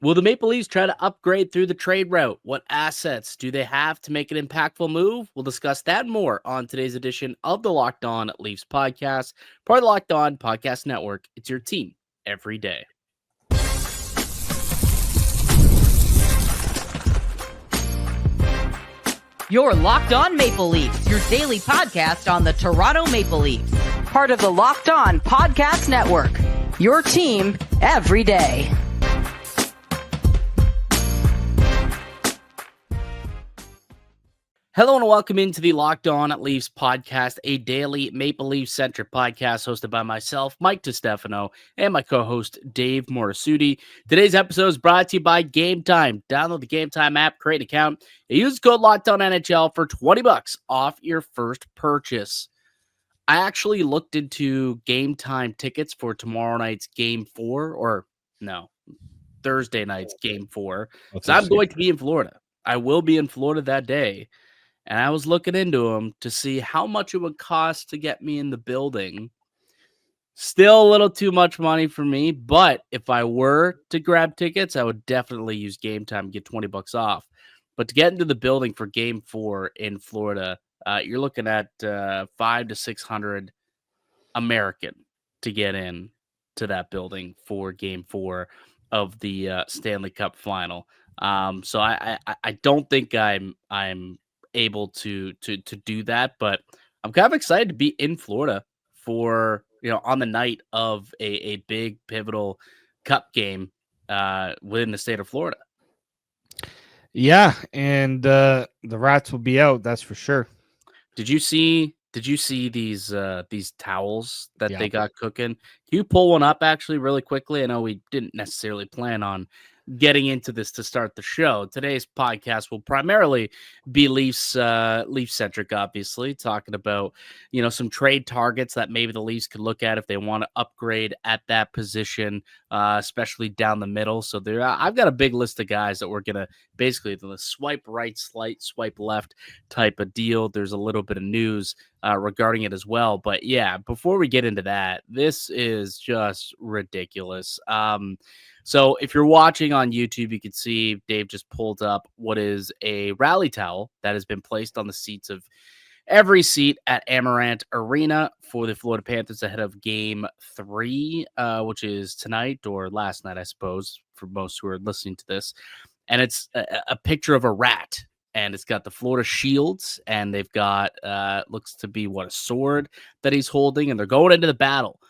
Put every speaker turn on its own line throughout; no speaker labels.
Will the Maple Leafs try to upgrade through the trade route? What assets do they have to make an impactful move? We'll discuss that and more on today's edition of the Locked On Leafs podcast, part of the Locked On Podcast Network. It's your team every day.
You're Locked On Maple Leafs, your daily podcast on the Toronto Maple Leafs. Part of the Locked On Podcast Network, your team every day.
Hello and welcome into the Locked On Leafs podcast, a daily Maple Leaf-centric podcast hosted by myself, Mike DiStefano, and my co-host, Dave Morassutti. Today's episode is brought to you by Gametime. Download the Gametime app, create an account, and use code LOCKEDONNHL for $20 off your first purchase. I actually looked into Gametime tickets for tomorrow night's Game 4, Thursday night's Game 4. So I'm going to be in Florida. I will be in Florida that day. And I was looking into them to see how much it would cost to get me in the building. Still a little too much money for me, but if I were to grab tickets, I would definitely use Gametime and get $20 off. But to get into the building for Game 4 in Florida, you're looking at $500 to $600 American to get in to that building for Game 4 of the Stanley Cup Final. So I don't think I'm able to do that, but I'm kind of excited to be in Florida for, on the night of a big pivotal cup game within the state of Florida.
Yeah, and the Rats will be out, that's for sure.
Did you see these towels that they got cooking? Can you pull one up actually really quickly? I know we didn't necessarily plan on getting into this to start the show. Today's podcast will primarily be Leafs-centric, obviously, talking about, some trade targets that maybe the Leafs could look at if they want to upgrade at that position, especially down the middle. So I've got a big list of guys that we're going to basically the swipe right, swipe left type of deal. There's a little bit of news regarding it as well. But yeah, before we get into that, this is just ridiculous. So if you're watching on YouTube, you can see Dave just pulled up what is a rally towel that has been placed on the seats of every seat at Amarant Arena for the Florida Panthers ahead of Game 3, which is tonight or last night, I suppose, for most who are listening to this. And it's a picture of a rat. And it's got the Florida shields, and they've got, looks to be, a sword that he's holding, and they're going into the battle.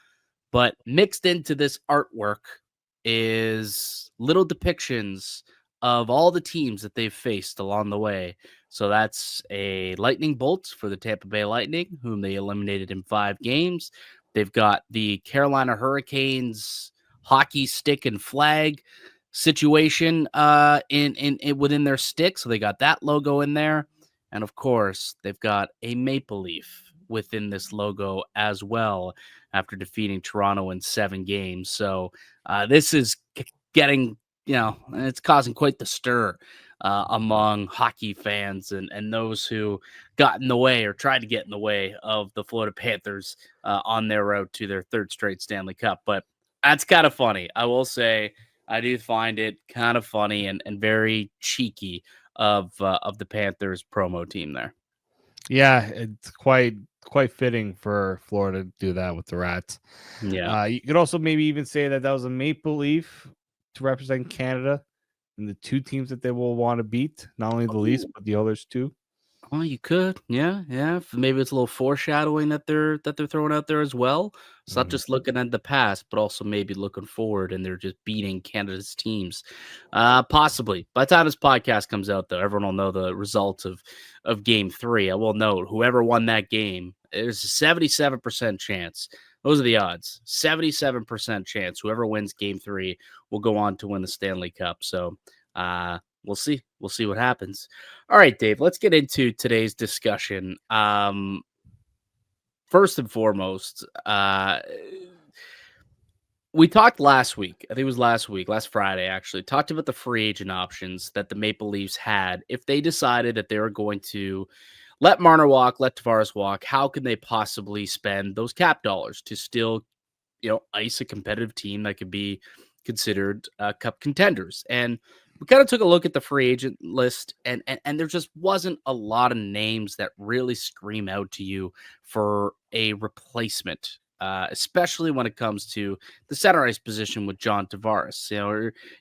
But mixed into this artwork is little depictions of all the teams that they've faced along the way. So that's a lightning bolt for the Tampa Bay Lightning, whom they eliminated in 5 games. They've got the Carolina Hurricanes hockey stick and flag situation in within their stick. So they got that logo in there. And of course, they've got a maple leaf within this logo as well after defeating Toronto in 7 games. So this is getting, it's causing quite the stir among hockey fans and those who got in the way or tried to get in the way of the Florida Panthers on their road to their 3rd straight Stanley Cup. But that's kind of funny. I will say I do find it kind of funny and very cheeky of the Panthers promo team there.
Yeah, it's quite fitting for Florida to do that with the Rats.
Yeah.
You could also maybe even say that was a maple leaf to represent Canada and the 2 teams that they will want to beat, not only the Leafs but the others too.
Oh, you could, yeah. Maybe it's a little foreshadowing that they're throwing out there as well. It's not just looking at the past, but also maybe looking forward, and they're just beating Canada's teams. Possibly. By the time this podcast comes out, though, everyone will know the results of Game 3. I will note whoever won that game, there's a 77% chance. Those are the odds. 77% chance whoever wins Game 3 will go on to win the Stanley Cup. So, we'll see. We'll see what happens. All right, Dave, let's get into today's discussion. First and foremost, we talked last week. I think it was last Friday, actually, talked about the free agent options that the Maple Leafs had. If they decided that they were going to let Marner walk, let Tavares walk, how can they possibly spend those cap dollars to still, ice a competitive team that could be considered cup contenders. And we kind of took a look at the free agent list, and there just wasn't a lot of names that really scream out to you for a replacement, especially when it comes to the center ice position with John Tavares.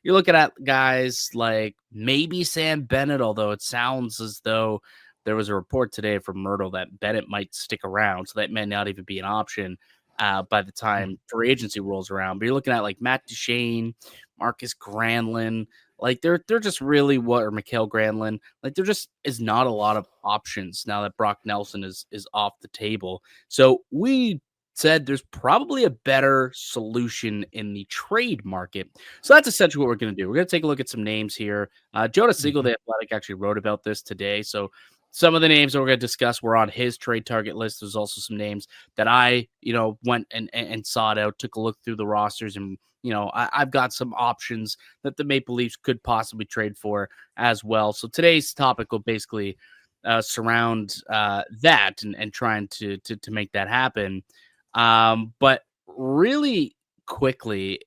You're looking at guys like maybe Sam Bennett, although it sounds as though there was a report today from Myrtle that Bennett might stick around, so that may not even be an option by the time free agency rolls around. But you're looking at like Matt Duchene, Marcus Granlund, like they're just really or Mikhail Granlund, like there just is not a lot of options now that Brock Nelson is off the table. So we said there's probably a better solution in the trade market. So that's essentially what we're going to do. We're going to take a look at some names here. Jonas Siegel, the Athletic, actually wrote about this today. So some of the names that we're going to discuss were on his trade target list. There's also some names that I, went and sought out, took a look through the rosters, and I've got some options that the Maple Leafs could possibly trade for as well. So today's topic will basically surround that and trying to make that happen. But really quickly,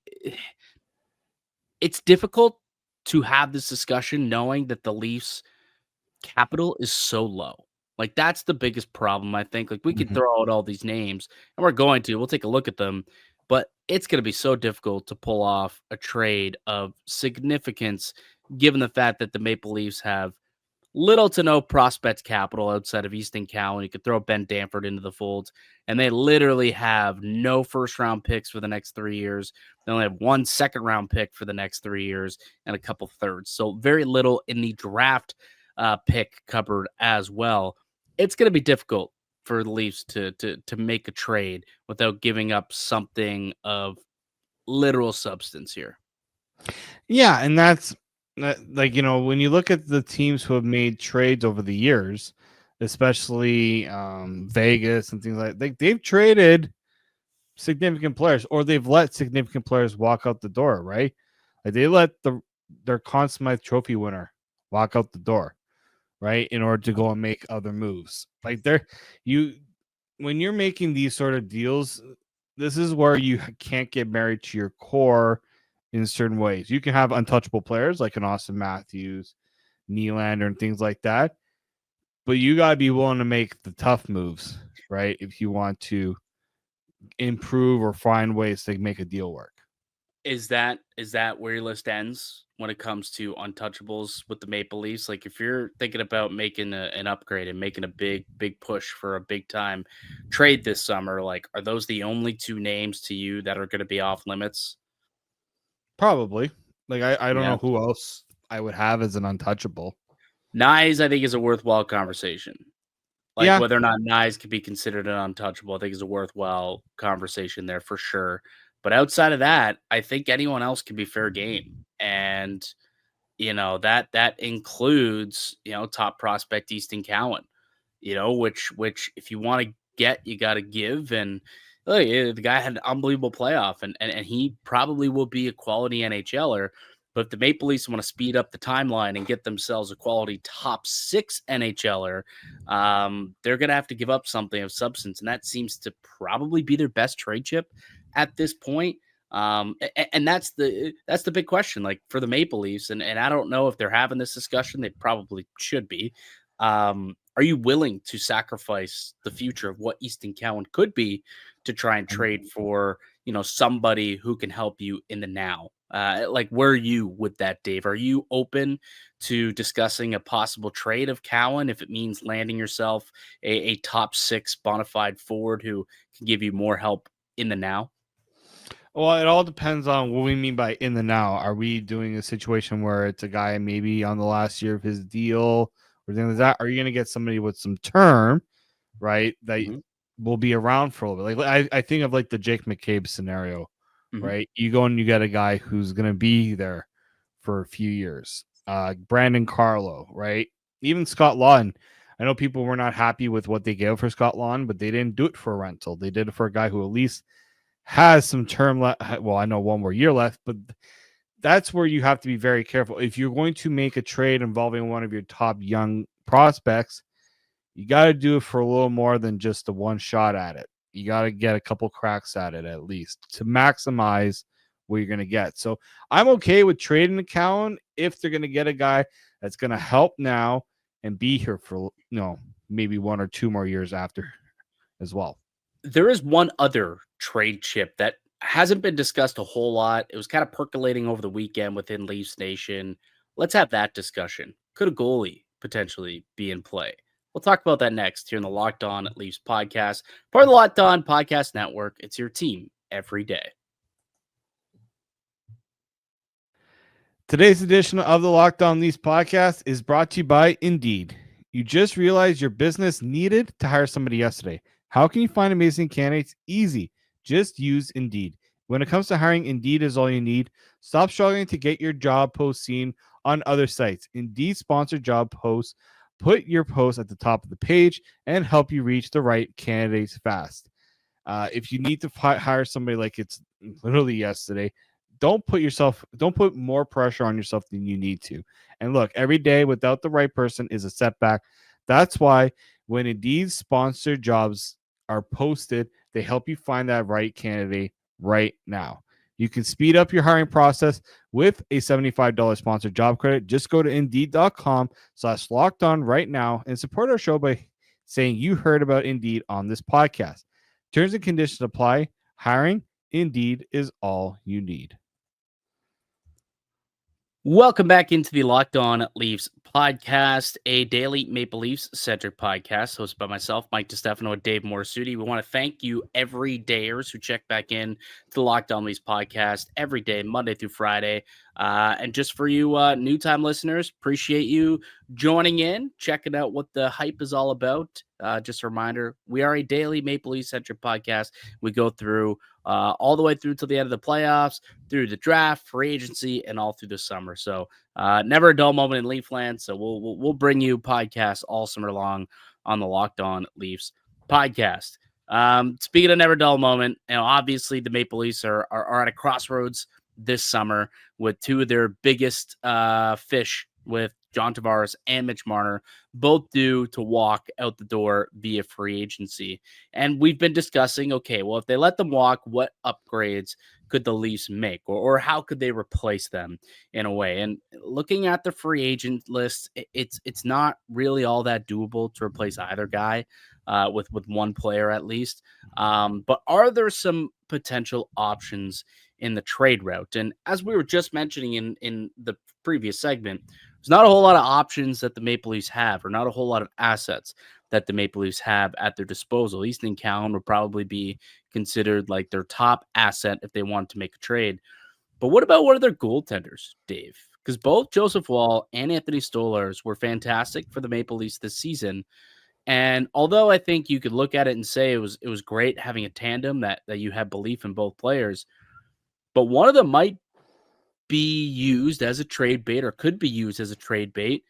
it's difficult to have this discussion knowing that the Leafs capital is so low. Like that's the biggest problem, I think. Like we could throw out all these names, and we'll take a look at them, but it's going to be so difficult to pull off a trade of significance given the fact that the Maple Leafs have little to no prospect capital outside of Easton Cowan. You could throw Ben Danford into the fold, and they literally have no first-round picks for the next 3 years. They only have 1 second-round pick for the next 3 years and a couple thirds. So very little in the draft pick cupboard as well. It's going to be difficult for the Leafs to make a trade without giving up something of literal substance here.
Yeah, and that's like, when you look at the teams who have made trades over the years, especially Vegas and things like they've traded significant players, or they've let significant players walk out the door, right? Like they let their Conn Smythe Trophy winner walk out the door, right, in order to go and make other moves. Like when you're making these sort of deals, this is where you can't get married to your core in certain ways. You can have untouchable players like an Austin Matthews, Nylander, and things like that, but you got to be willing to make the tough moves, right, if you want to improve or find ways to make a deal work.
Is that where your list ends when it comes to untouchables with the Maple Leafs? Like if you're thinking about making an upgrade and making a big push for a big time trade this summer, like are those the only 2 names to you that are going to be off limits?
Probably. Like I don't know who else I would have as an untouchable.
Nyes, I think, is a worthwhile conversation. Like whether or not Nyes could be considered an untouchable, I think is a worthwhile conversation there for sure. But outside of that, I think anyone else can be fair game. And, that includes, top prospect Easton Cowan, which if you want to get, you got to give. And look, the guy had an unbelievable playoff, and he probably will be a quality NHLer. But if the Maple Leafs want to speed up the timeline and get themselves a quality top 6 NHLer, they're going to have to give up something of substance. And that seems to probably be their best trade chip at this point. And that's the big question, like for the Maple Leafs. And I don't know if they're having this discussion. They probably should be. Are you willing to sacrifice the future of what Easton Cowan could be to try and trade for, somebody who can help you in the now? Like, where are you with that, Dave? Are you open to discussing a possible trade of Cowan if it means landing yourself a top 6 bona fide forward who can give you more help in the now?
Well, it all depends on what we mean by in the now. Are we doing a situation where it's a guy maybe on the last year of his deal or things like that? Are you going to get somebody with some term, right, that will be around for a little bit? Like I think of like the Jake McCabe scenario, right? You go and you get a guy who's going to be there for a few years. Brandon Carlo, right? Even Scott Lawton. I know people were not happy with what they gave for Scott Lawton, but they didn't do it for a rental. They did it for a guy who at least has some term left. Well, I know 1 more year left, but that's where you have to be very careful. If you're going to make a trade involving one of your top young prospects, you got to do it for a little more than just the one shot at it. You got to get a couple cracks at it at least to maximize what you're going to get. So I'm okay with trading a Cowan if they're going to get a guy that's going to help now and be here for, maybe 1 or 2 more years after as well.
There is one other trade chip that hasn't been discussed a whole lot. It was kind of percolating over the weekend within Leafs Nation. Let's have that discussion. Could a goalie potentially be in play? We'll talk about that next here in the Locked On Leafs podcast, part of the Locked On Podcast Network. It's your team every day.
Today's edition of the Locked On Leafs podcast is brought to you by Indeed. You just realized your business needed to hire somebody yesterday. How can you find amazing candidates? Easy. Just use Indeed. When it comes to hiring, Indeed is all you need. Stop struggling to get your job post seen on other sites. Indeed sponsored job posts put your post at the top of the page and help you reach the right candidates fast. If you need to hire somebody like it's literally yesterday, don't put more pressure on yourself than you need to. And look, every day without the right person is a setback. That's why when Indeed sponsored jobs are posted, they help you find that right candidate right now. You can speed up your hiring process with a $75 sponsored job credit. Just go to Indeed.com/lockedon right now and support our show by saying you heard about Indeed on this podcast. Terms and conditions apply. Hiring Indeed is all you need.
Welcome back into the Locked On Leafs podcast, a daily Maple Leafs centric podcast hosted by myself, Mike DiStefano and Dave Morassutti. We want to thank you everydayers who check back in to the Locked On Leafs podcast every day, Monday through Friday. And just for you new time listeners, appreciate you joining in, checking out what the hype is all about. Just a reminder, we are a daily Maple Leafs centric podcast. We go through all the way through to the end of the playoffs, through the draft, free agency, and all through the summer. So never a dull moment in Leafland. So we'll bring you podcasts all summer long on the Locked On Leafs podcast. Speaking of never dull moment, obviously the Maple Leafs are at a crossroads this summer with two of their biggest fish with John Tavares and Mitch Marner, both due to walk out the door via free agency. And we've been discussing, okay, well, if they let them walk, what upgrades could the Leafs make, or how could they replace them in a way? And looking at the free agent list, it's not really all that doable to replace either guy with one player at least. But are there some potential options in the trade route? And as we were just mentioning in the previous segment, there's not a whole lot of options that the Maple Leafs have, or not a whole lot of assets that the Maple Leafs have at their disposal. Easton Cowan would probably be considered like their top asset if they wanted to make a trade. But what about one of their goaltenders, Dave? Because both Joseph Woll and Anthony Stolarz were fantastic for the Maple Leafs this season. And although I think you could look at it and say it was great having a tandem that you have belief in both players, but one of them might be used as a trade bait, or could be used as a trade bait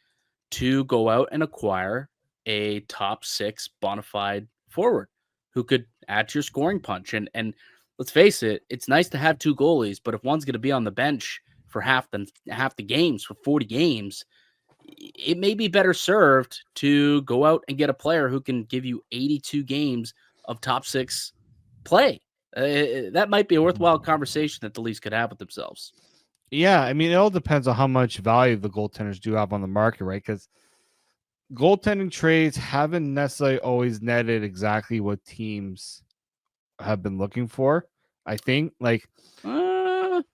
to go out and acquire a top 6 bona fide forward who could add to your scoring punch. And let's face it, it's nice to have two goalies, but if one's going to be on the bench for half the games, for 40 games, it may be better served to go out and get a player who can give you 82 games of top 6 play. That might be a worthwhile conversation that the Leafs could have with themselves.
Yeah, I mean, it all depends on how much value the goaltenders do have on the market, right? Because goaltending trades haven't necessarily always netted exactly what teams have been looking for. I think,
I'll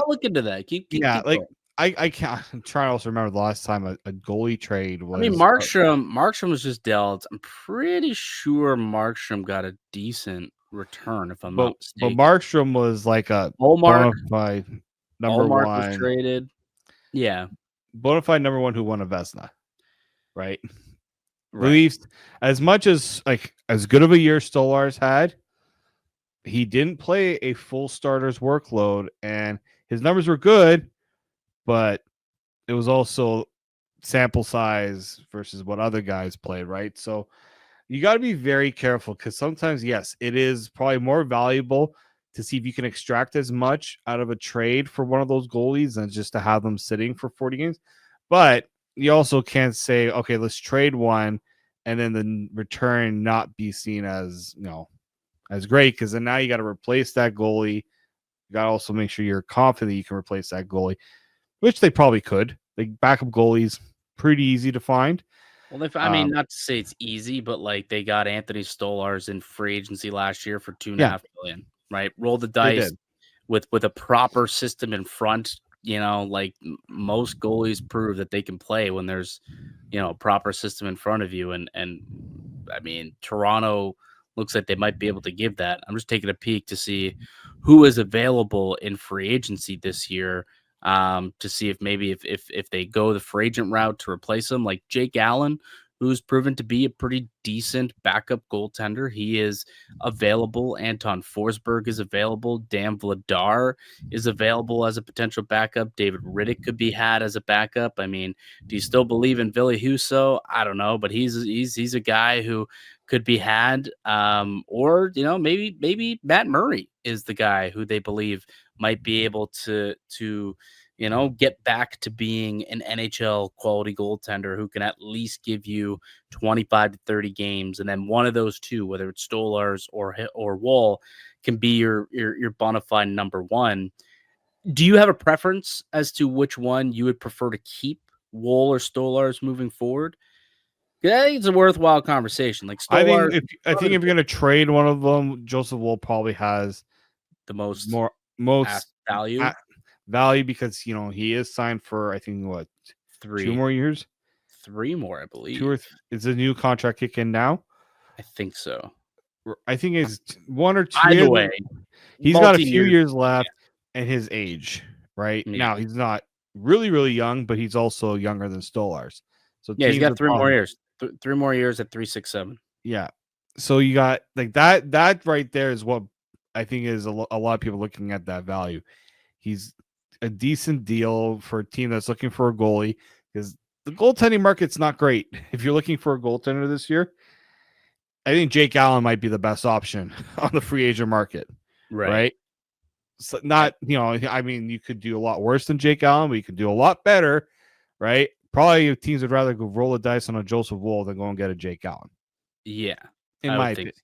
look into that. Keep going.
I can't. I'm trying to also remember the last time a goalie trade was.
I mean, Markstrom was just dealt. I'm pretty sure Markstrom got a decent return, if I'm not mistaken.
But Markstrom was like a
Allmark
number one
was traded. Yeah,
bona fide number one who won a Vezina, right? Leafs, as much as as good of a year Stolarz had, he didn't play a full starter's workload, and his numbers were good, but it was also sample size versus what other guys played, right? So you got to be very careful, because sometimes, yes, it is probably more valuable to see if you can extract as much out of a trade for one of those goalies than just to have them sitting for 40 games. But you also can't say, okay, let's trade one and then the return not be seen as, as great, because then now you got to replace that goalie You got to also make sure you're confident you can replace that goalie, which they probably could. Like backup goalies, pretty easy to find.
Well, I mean, not to say it's easy, but like they got Anthony Stolarz in free agency last year for $2.5 million, right? Roll the
They
dice
did.
with a proper system in front. Like most goalies prove that they can play when there's, a proper system in front of you. And I mean, Toronto looks like they might be able to give that. I'm just taking a peek to see who is available in free agency this year. To see if maybe if they go the free agent route to replace him, like Jake Allen, who's proven to be a pretty decent backup goaltender. He is available. Anton Forsberg is available. Dan Vladar is available as a potential backup. David Riddick could be had as a backup. I mean, do you still believe in Ville Husso? I don't know, but he's a guy who could be had. Or maybe Matt Murray is the guy who they believe might be able to get back to being an NHL quality goaltender who can at least give you 25 to 30 games. And then one of those two, whether it's Stolarz or Wall, can be your bona fide number one. Do you have a preference as to which one you would prefer to keep, Wall or Stolarz, moving forward? I think it's a worthwhile conversation. Like Stolarz,
I think if you're going to trade one of them, Joseph Woll probably has
the most
value. Value because he is signed for I think 2 more years,
3 more, I believe.
Is the new contract kicking now?
I think so.
I think it's 1 or 2.
Either way,
he's got a few years left, and his age right now he's not really really young, but he's also younger than Stolarz. So
he's got 3 more years. 3 more years at 367.
Yeah, so you got like that. That right there is what I think is a lot of people looking at that value. He's a decent deal for a team that's looking for a goalie because the goaltending market's not great. If you're looking for a goaltender this year, I think Jake Allen might be the best option on the free agent market. Right? So not, I mean, you could do a lot worse than Jake Allen, but you could do a lot better, right? Probably teams would rather go roll the dice on a Joseph Woll than go and get a Jake Allen.
Yeah,
in my opinion.
So.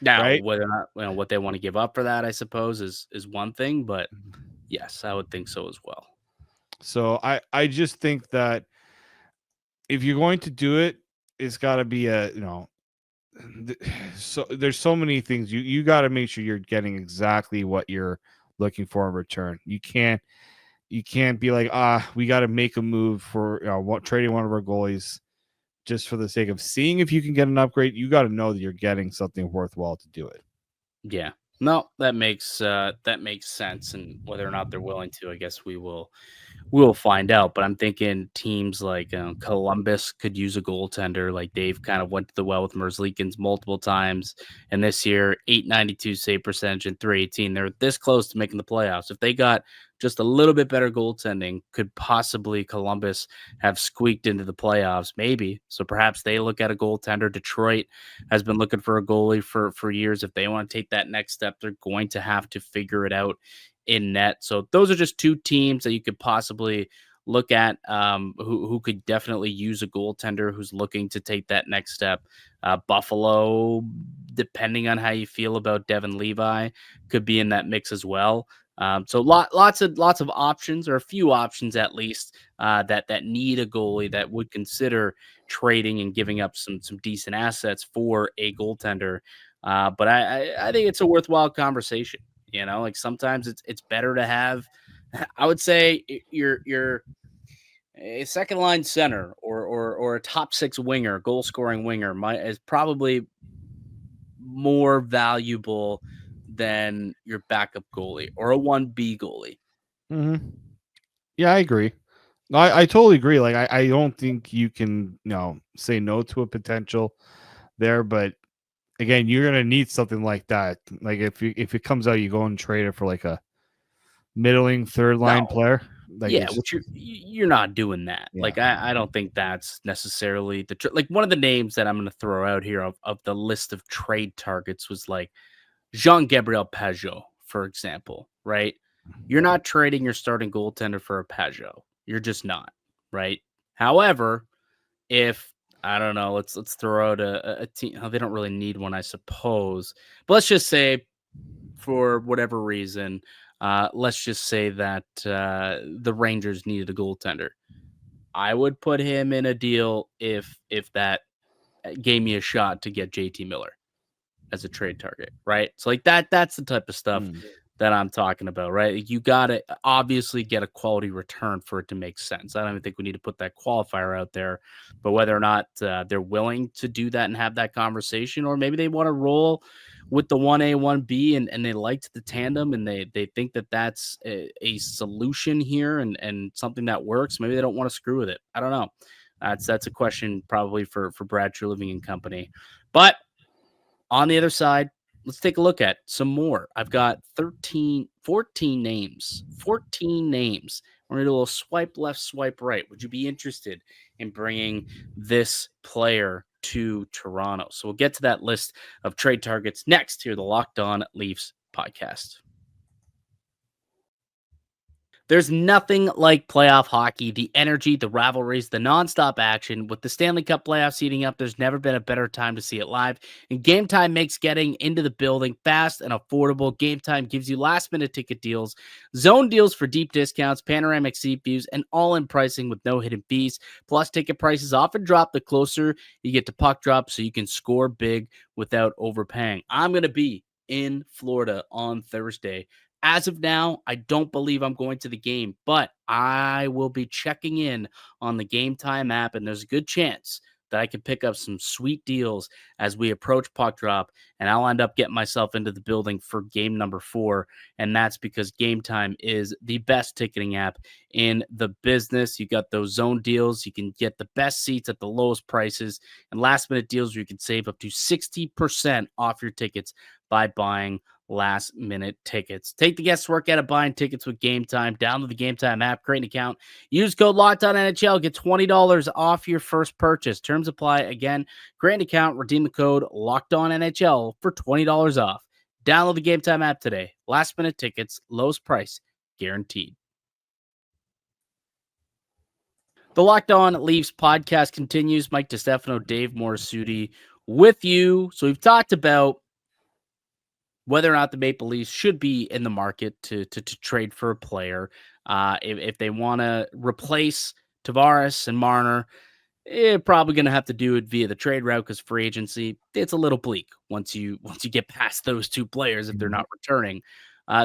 Now, whether or not what they want to give up for that, I suppose, is one thing, but yes, I would think so as well.
So I just think that if you're going to do it, it's got to be so there's so many things you got to make sure you're getting exactly what you're looking for in return. You can't be like, we got to make a move for trading one of our goalies just for the sake of seeing if you can get an upgrade. You got to know that you're getting something worthwhile to do it.
Yeah, no, that makes sense. And whether or not they're willing to, I guess we'll find out. But I'm thinking teams like Columbus could use a goaltender. Like Dave kind of went to the well with Merzlikins multiple times, and this year .892 save percentage and .318. They're this close to making the playoffs. If they got just a little bit better goaltending, could possibly Columbus have squeaked into the playoffs? Maybe. So perhaps they look at a goaltender. Detroit has been looking for a goalie for years. If they want to take that next step, they're going to have to figure it out in net. So those are just 2 teams that you could possibly look at who could definitely use a goaltender who's looking to take that next step. Buffalo, depending on how you feel about Devin Levi, could be in that mix as well. So lots of options, or a few options at least, that need a goalie that would consider trading and giving up some decent assets for a goaltender. But I think it's a worthwhile conversation. Like sometimes it's better to have, I would say, your a second line center or a top 6 winger, goal scoring winger is probably more valuable than your backup goalie or a 1B goalie.
Mm-hmm. Yeah, I agree. I totally agree. Like I don't think you can say no to a potential there, but again, you're gonna need something like that. Like if it comes out, you go and trade it for like a middling third line player. Like
which you're not doing that. Yeah. Like I don't think that's necessarily like one of the names that I'm going to throw out here of the list of trade targets was like Jean-Gabriel Pageau, for example, right? You're not trading your starting goaltender for a Pageau. You're just not, right? However, if I don't know, let's throw out a team. Oh, they don't really need one, I suppose. But let's just say, for whatever reason, let's just say that the Rangers needed a goaltender. I would put him in a deal if that gave me a shot to get JT Miller as a trade target, right? So like that's the type of stuff that I'm talking about, right? You got to obviously get a quality return for it to make sense. I don't even think we need to put that qualifier out there, but whether or not they're willing to do that and have that conversation, or maybe they want to roll with the 1A, 1B and they liked the tandem and they think that that's a solution here and something that works. Maybe they don't want to screw with it. I don't know. That's a question probably for Brad Treliving and company. But on the other side, let's take a look at some more. I've got 14 names. 14 names. We're going to do a little swipe left, swipe right. Would you be interested in bringing this player to Toronto? So we'll get to that list of trade targets next here, the Locked On Leafs podcast. There's nothing like playoff hockey, the energy, the rivalries, the nonstop action. With the Stanley Cup playoffs heating up, there's never been a better time to see it live. And Gametime makes getting into the building fast and affordable. Gametime gives you last-minute ticket deals, zone deals for deep discounts, panoramic seat views, and all-in pricing with no hidden fees. Plus, ticket prices often drop the closer you get to puck drop, so you can score big without overpaying. I'm going to be in Florida on Thursday. As of now, I don't believe I'm going to the game, but I will be checking in on the Gametime app, and there's a good chance that I can pick up some sweet deals as we approach puck drop, and I'll end up getting myself into the building for game number 4, and that's because Gametime is the best ticketing app in the business. You got those zone deals. You can get the best seats at the lowest prices, and last-minute deals where you can save up to 60% off your tickets by buying last-minute tickets. Take the guesswork out of buying tickets with Gametime. Download the Gametime app, create an account, use code LOCKEDONNHL, get $20 off your first purchase. Terms apply. Again, create an account, redeem the code LOCKEDONNHL for $20 off. Download the Gametime app today. Last-minute tickets, lowest price, guaranteed. The Locked On Leafs podcast continues. Mike DiStefano, Dave Morassutti with you. So we've talked about whether or not the Maple Leafs should be in the market to trade for a player. If they want to replace Tavares and Marner, probably going to have to do it via the trade route because free agency, it's a little bleak once you get past those two players if they're not returning.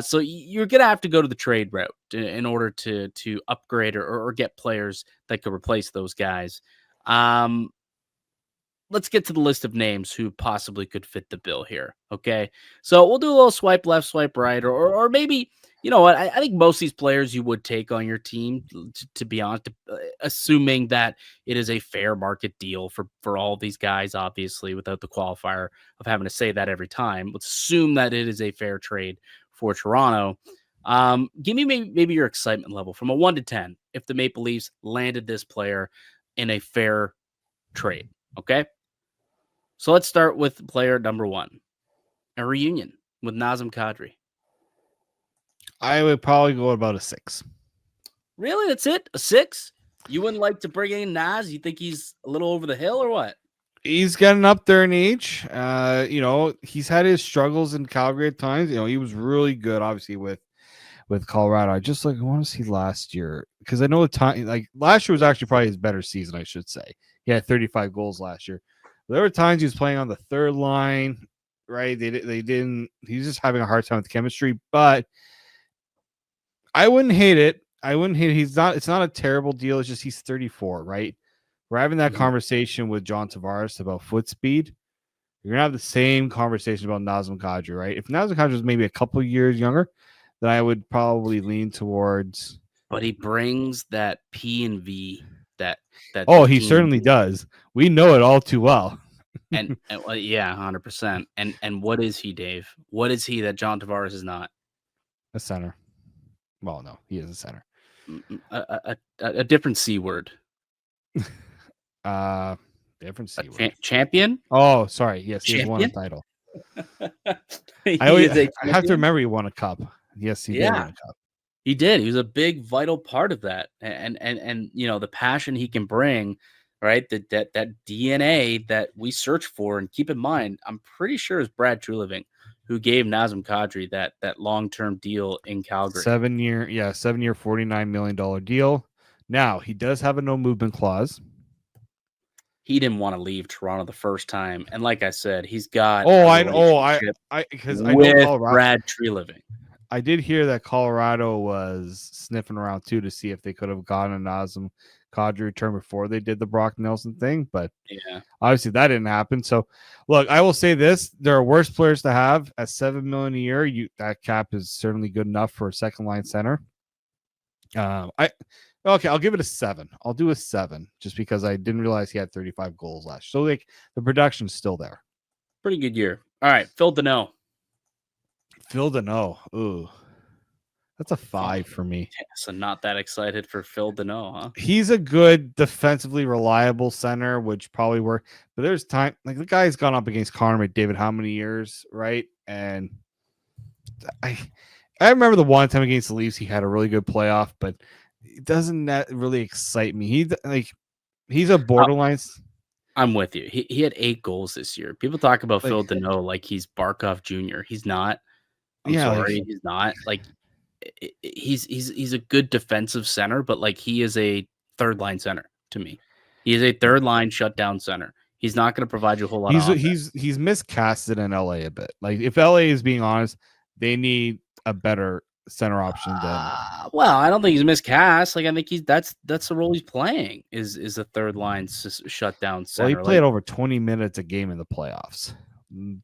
So you're going to have to go to the trade route in order to upgrade or get players that could replace those guys. Let's get to the list of names who possibly could fit the bill here. Okay. So we'll do a little swipe left, swipe right, or maybe, you know what? I think most of these players you would take on your team, to be honest, assuming that it is a fair market deal for all these guys, obviously, without the qualifier of having to say that every time. Let's assume that it is a fair trade for Toronto. Give me maybe your excitement level from a 1 to 10 if the Maple Leafs landed this player in a fair trade. Okay. So let's start with player number 1, a reunion with Nazem Kadri.
I would probably go about a 6.
Really? That's it? A 6? You wouldn't like to bring in Naz? You think he's a little over the hill or what?
He's getting up there in age. He's had his struggles in Calgary at times. He was really good, obviously, with Colorado. I want to see last year because I know the time. Like last year was actually probably his better season, I should say. He had 35 goals last year. There were times he was playing on the third line, right? They didn't. He's just having a hard time with chemistry, but I wouldn't hate it. He's not. It's not a terrible deal. It's just he's 34, right? We're having that conversation with John Tavares about foot speed. You're gonna have the same conversation about Nazem Kadri, right? If Nazem Kadri was maybe a couple years younger, then I would probably lean towards.
But he brings that P and V. That
he certainly does. We know it all too well.
and yeah, 100%. And what is he, Dave? What is he that John Tavares is not?
A center. Well, no, he is a center.
A different C word.
Different C word.
Champion?
Oh, sorry. Yes, he has won a title. I have to remember he won a cup. Yes, he did win a cup.
He did. He was a big, vital part of that, and the passion he can bring, right? That DNA that we search for, and keep in mind, I'm pretty sure is Brad Treliving who gave Nazem Kadri that long-term deal in Calgary.
7-year, $49 million deal. Now he does have a no movement clause.
He didn't want to leave Toronto the first time, and like I said, he's got
because I know
with
Colorado.
Brad Treliving.
I did hear that Colorado was sniffing around too to see if they could have gotten a Nazem Kadri return before they did the Brock Nelson thing, but
yeah,
obviously that didn't happen. So, look, I will say this: there are worse players to have at $7 million a year. That cap is certainly good enough for a second line center. I'll give it a 7. I'll do a 7 just because I didn't realize he had 35 goals last year. So like the production's still there.
Pretty good year. All right, Phil Deneau.
Ooh. That's a 5 for me.
So not that excited for Phil Deneau, huh?
He's a good defensively reliable center, which probably work. But there's time like the guy's gone up against Connor McDavid how many years, right? And I remember the one time against the Leafs, he had a really good playoff, but it doesn't that really excite me. He's a borderline.
I'm with you. He had 8 goals this year. People talk about Phil Deneau like he's Barkov Jr. He's not. I'm sorry, he's not. Like he's a good defensive center, but like he is a third line center to me. He is a third line shutdown center. He's not going to provide you a whole lot.
He's miscasted in LA a bit. Like if LA is being honest, they need a better center option than.
Well, I don't think he's miscast. Like I think that's the role he's playing is a third line shutdown center.
Well, he played over 20 minutes a game in the playoffs.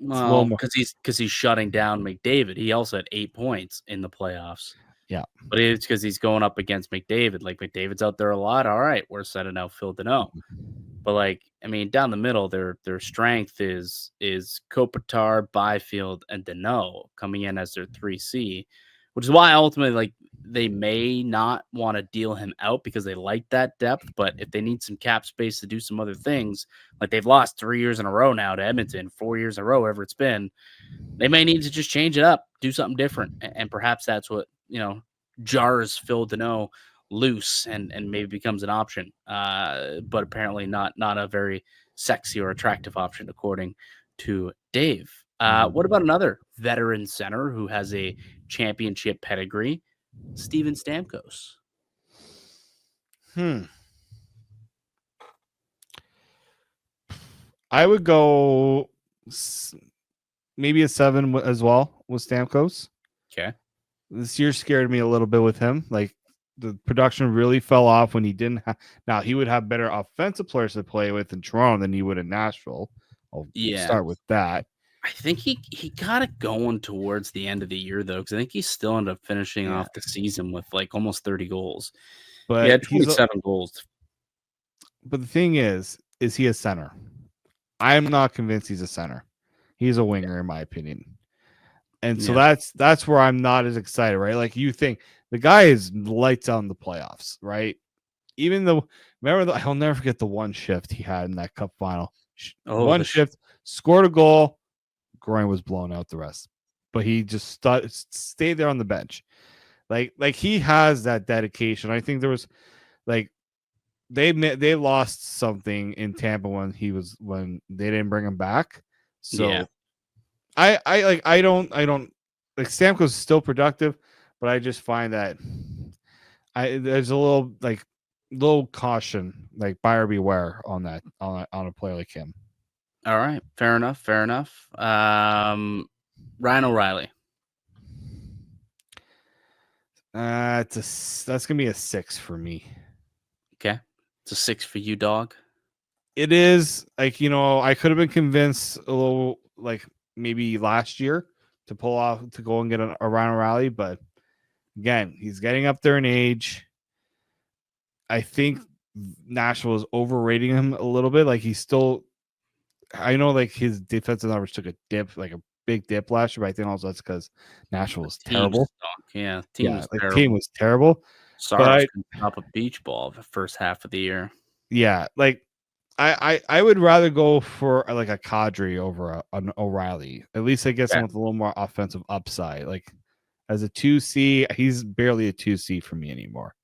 Well, because he's shutting down McDavid. He also had 8 points in the playoffs.
Yeah,
but it's because he's going up against McDavid. Like McDavid's out there a lot. All right, we're sending out Phil Deneau. But like, I mean, down the middle, their strength is Kopitar, Byfield, and Deneau coming in as their 3C, which is why ultimately, like, they may not want to deal him out because they like that depth. But if they need some cap space to do some other things, like they've lost 3 years in a row now to Edmonton, 4 years in a row, whatever it's been, they may need to just change it up, do something different, and perhaps that's what jars Phil Deneau loose and maybe becomes an option, but apparently not a very sexy or attractive option according to Dave. What about another veteran center who has a championship pedigree, Steven Stamkos?
I would go maybe a 7 as well with Stamkos.
Okay.
This year scared me a little bit with him. Like the production really fell off when he didn't have. Now he would have better offensive players to play with in Toronto than he would in Nashville. I'll start with that.
I think he got it going towards the end of the year though, because I think he still ended up finishing off the season with like almost 30 goals. But he had 27 goals.
But the thing is he a center? I'm not convinced he's a center. He's a winger, in my opinion. And so that's where I'm not as excited, right? Like you think the guy is lights out in the playoffs, right? Even though, I'll never forget the one shift he had in that cup final. One shift, scored a goal, groin was blown out the rest. But he just stayed there on the bench. Like he has that dedication. I think there was like they lost something in Tampa when they didn't bring him back. So I don't like Stamkos is still productive, but I just find that there's a little caution, like buyer beware on a player like him.
All right, fair enough. Ryan O'Reilly.
That's gonna be a 6 for me.
Okay, it's a 6 for you, dog.
It is like I could have been convinced a little like maybe last year to go and get a Ryan O'Reilly, but again, he's getting up there in age. I think Nashville is overrating him a little bit. Like I know like his defensive numbers took a dip, like a big dip last year, but I think also that's because Nashville was terrible.
The
team was terrible.
Sorry, up a beach ball the first half of the year.
Yeah, like I would rather go for like a Kadri over an O'Reilly. At least I guess with a little more offensive upside. Like as a 2C, he's barely a 2C for me anymore.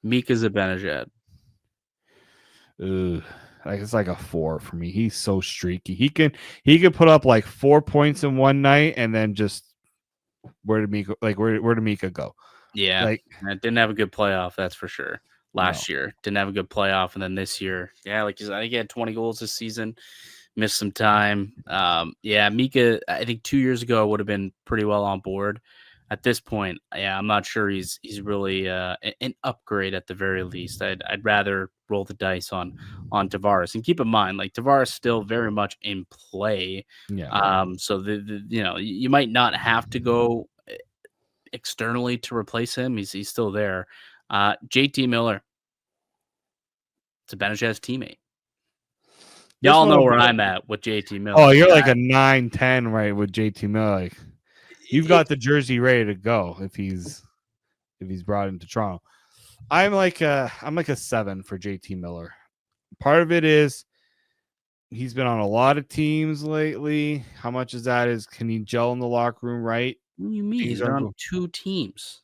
Mika Zibanejad.
Ooh, Like it's like a 4 for me. He's so streaky. He could put up like 4 points in one night and then just where did Mika go?
Yeah,
Like
didn't have a good playoff, that's for sure. Last
no.
year didn't have a good playoff, and then this year, yeah, like I think he had 20 goals this season. Missed some time. Yeah, Mika. I think 2 years ago would have been pretty well on board. At this point, yeah, I'm not sure he's really an upgrade at the very least. I'd rather roll the dice on Tavares, and keep in mind, like Tavares still very much in play.
Yeah.
So the you might not have to go externally to replace him. He's still there. JT Miller, it's a Benitez teammate. Y'all know where I'm at with JT Miller.
Oh, you're like a 9-10 right with JT Miller. Like you've got the jersey ready to go if he's brought into Toronto. I'm like a 7 for JT Miller. Part of it is he's been on a lot of teams lately. How much is that? Can he gel in the locker room right?
What do you mean? He's on 2 teams.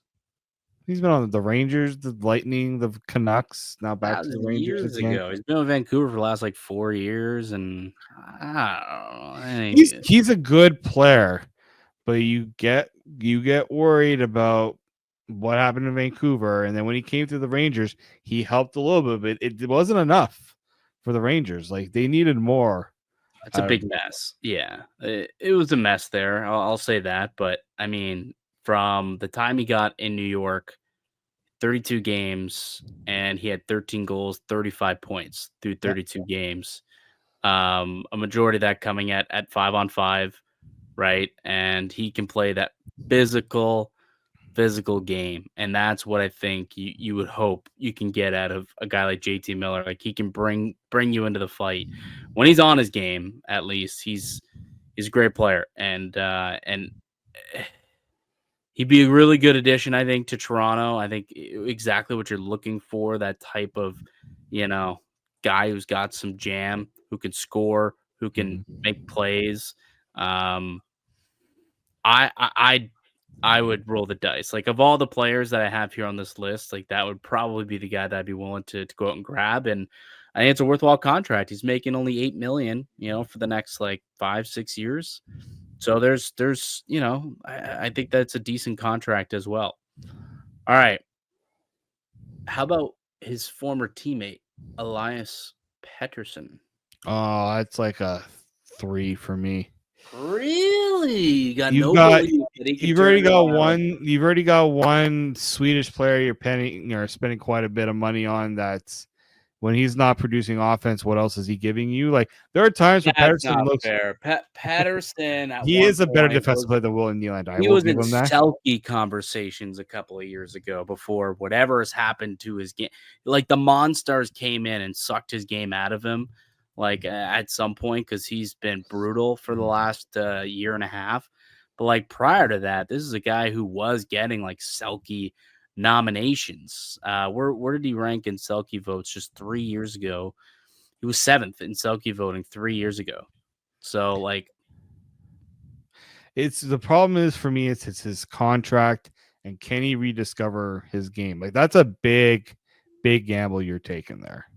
He's been on the Rangers, the Lightning, the Canucks. Now back to the Rangers
years
again.
ago. He's been with Vancouver for the last like 4 years, and I don't know.
He's a good player, but you get worried about what happened in Vancouver, and then when he came to the Rangers, he helped a little bit, but it wasn't enough for the Rangers. Like they needed more.
It's a big mess. Yeah, it was a mess there. I'll say that. But I mean, from the time he got in New York, 32 games, and he had 13 goals, 35 points through 32 games. A majority of that coming at 5-on-5, right? And he can play that physical game, and that's what I think you would hope you can get out of a guy like JT Miller. Like he can bring you into the fight when he's on his game. At least he's a great player, and he'd be a really good addition, I think, to Toronto. I think exactly what you're looking for, that type of guy who's got some jam, who can score, who can make plays. I would roll the dice. Like of all the players that I have here on this list, like that would probably be the guy that I'd be willing to go out and grab. And I think it's a worthwhile contract. He's making only $8 million, for the next like 5-6 years. So there's I think that's a decent contract as well. All right. How about his former teammate, Elias Pettersson?
Oh, that's like a 3 for me.
Really? You've
already got one Swedish player you're spending quite a bit of money on. That's when he's not producing offense. What else is he giving you? Like there are times where Pettersson looks
fair. Patterson.
He is a better defensive player than William Nylander.
He was in Selke conversations a couple of years ago before whatever has happened to his game. Like the Monstars came in and sucked his game out of him. Like at some point, because he's been brutal for the last year and a half. But like prior to that, this is a guy who was getting like Selke nominations. Where did he rank in Selke votes just 3 years ago? He was 7th in Selke voting 3 years ago. So like,
it's the problem is for me, it's his contract and can he rediscover his game? Like that's a big gamble you're taking there.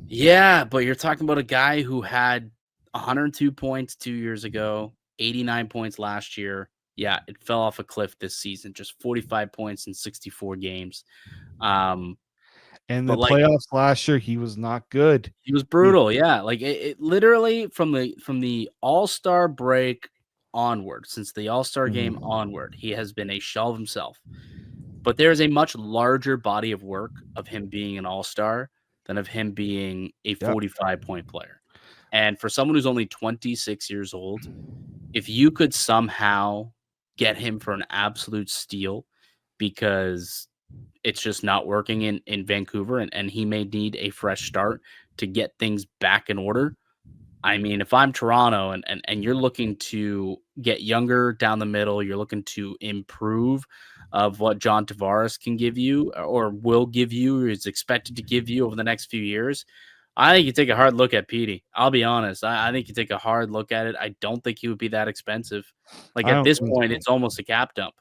Yeah, but you're talking about a guy who had 102 points 2 years ago, 89 points last year. Yeah, it fell off a cliff this season, just 45 points in 64 games.
And the playoffs last year, he was not good.
He was brutal. Yeah, like it literally from the All-Star break onward, since the All-Star game onward, he has been a shell of himself. But there's a much larger body of work of him being an All-Star than of him being a 45-point player. And for someone who's only 26 years old, if you could somehow get him for an absolute steal because it's just not working in Vancouver and he may need a fresh start to get things back in order. I mean, if I'm Toronto and you're looking to get younger down the middle, you're looking to improve of what John Tavares can give you or will give you or is expected to give you over the next few years, I think you take a hard look at Petey. I'll be honest. I think you take a hard look at it. I don't think he would be that expensive. Like at this point, it's almost a cap dump.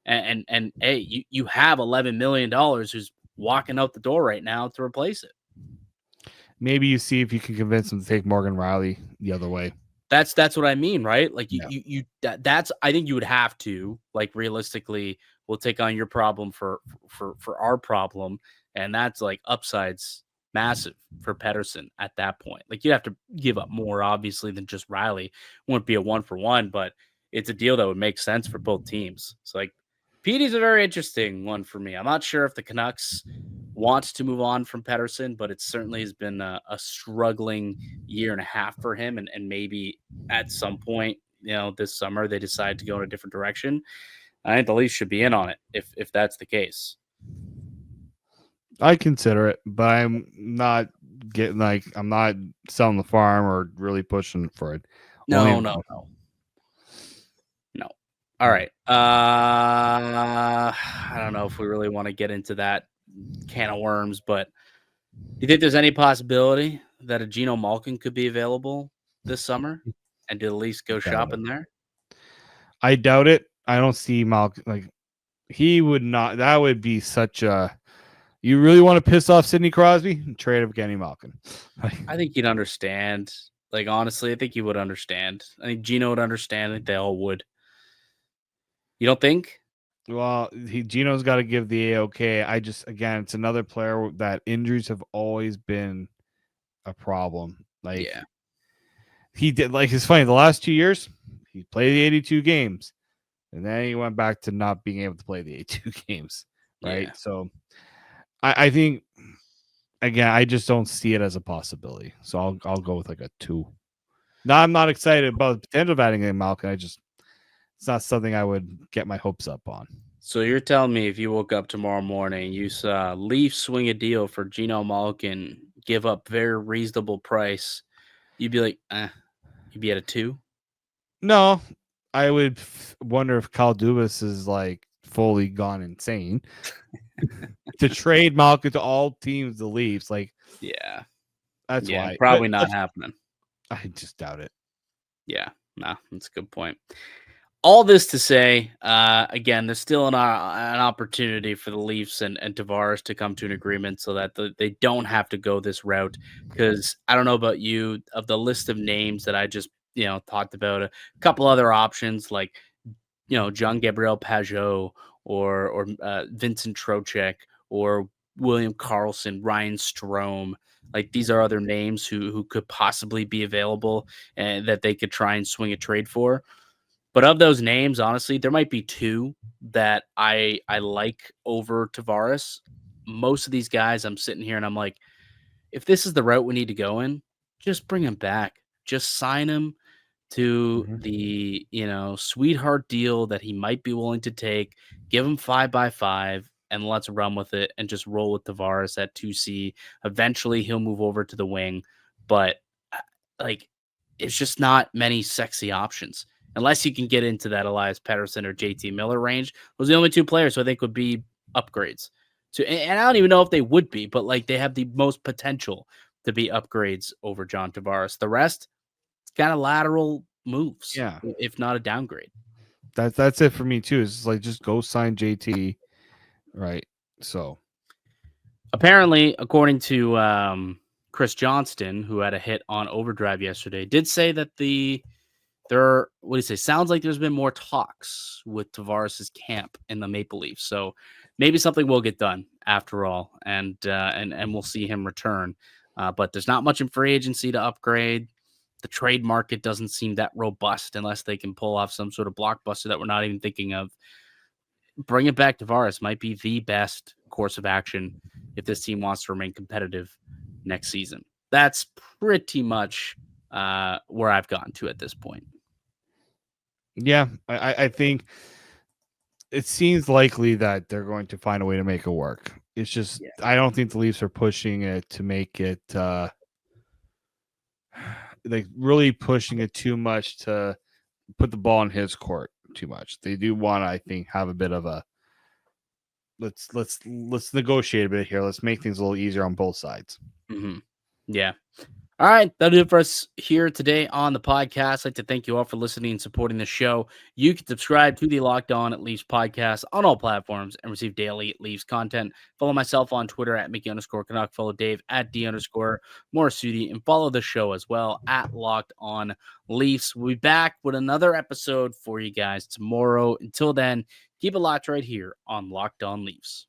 And hey, you have $11 million who's walking out the door right now to replace it.
maybe you see if you can convince him to take Morgan Riley the other way.
That's what I mean, right? Like that's I think you would have to, like, realistically, we'll take on your problem for our problem, and that's like upsides massive for Pedersen at that point. Like, you have to give up more obviously than just Riley. Wouldn't be a 1-for-1, but it's a deal that would make sense for both teams. So, like, Petey's a very interesting one for me. I'm not sure if the Canucks want to move on from Pedersen, but it certainly has been a struggling year and a half for him, and maybe at some point, this summer they decide to go in a different direction. I think the Leafs should be in on it if that's the case.
I consider it, but I'm not I'm not selling the farm or really pushing for it.
No. All right. I don't know if we really want to get into that can of worms, but do you think there's any possibility that a Geno Malkin could be available this summer, and do the Leafs go shopping there?
I doubt it. I don't see Malkin, like, he would not. That would be such a. You really want to piss off Sidney Crosby? Trade him Kenny Malkin.
I think he'd understand. Like, honestly, I think he would understand. I think Geno would understand. I think they all would. You don't think?
Well, Geno's got to give the A-OK. Again, it's another player that injuries have always been a problem. Like,
yeah,
he did. Like, it's funny. The last 2 years, he played the 82 games, and then he went back to not being able to play the 82 games. Right.
Yeah.
So, I think, again, I just don't see it as a possibility. So I'll go with like a 2. Now, I'm not excited about the potential of adding in Malkin. It's not something I would get my hopes up on.
So you're telling me if you woke up tomorrow morning, you saw Leafs swing a deal for Geno Malkin, give up very reasonable price, you'd be like, you'd be at a 2?
No, I would wonder if Kyle Dubas is like fully gone insane to trade Malkin to all teams, the Leafs. Like,
yeah,
that's why.
Probably not happening.
I just doubt it.
Yeah, no, that's a good point. All this to say, again, there's still an opportunity for the Leafs and Tavares to come to an agreement so that they don't have to go this route. Because I don't know about you, of the list of names that I just talked about, a couple other options like John Gabriel Pajot or Vincent Trocheck or William Karlsson, Ryan Strome. Like, these are other names who could possibly be available and that they could try and swing a trade for. But of those names, honestly, there might be 2 that I like over Tavares. Most of these guys, I'm sitting here and I'm like, if this is the route we need to go in, just bring him back. Just sign him to the sweetheart deal that he might be willing to take. Give him 5x5 and let's run with it and just roll with Tavares at 2C. Eventually, he'll move over to the wing, but like, it's just not many sexy options. Unless you can get into that Elias Pettersson or JT Miller range, those are the only 2 players who I think would be upgrades. So, and I don't even know if they would be, but like, they have the most potential to be upgrades over John Tavares. The rest, it's kind of lateral moves, if not a downgrade.
That's it for me too. It's like, just go sign JT, right? So,
apparently, according to Chris Johnston, who had a hit on Overdrive yesterday, did say that sounds like there's been more talks with Tavares' camp in the Maple Leafs. So maybe something will get done after all, and we'll see him return. But there's not much in free agency to upgrade. The trade market doesn't seem that robust unless they can pull off some sort of blockbuster that we're not even thinking of. Bringing back Tavares might be the best course of action if this team wants to remain competitive next season. That's pretty much where I've gotten to at this point.
Yeah, I think it seems likely that they're going to find a way to make it work. It's just, I don't think the Leafs are pushing it to make it like really pushing it too much to put the ball in his court too much. They do want to, I think, have a bit of a let's negotiate a bit here. Let's make things a little easier on both sides.
Mm-hmm. Yeah. All right, that'll do it for us here today on the podcast. I'd like to thank you all for listening and supporting the show. You can subscribe to the Locked On Leafs podcast on all platforms and receive daily Leafs content. Follow myself on Twitter at Mickey_Canuck. Follow Dave at D_Morassutti, and follow the show as well at Locked On Leafs. We'll be back with another episode for you guys tomorrow. Until then, keep it locked right here on Locked On Leafs.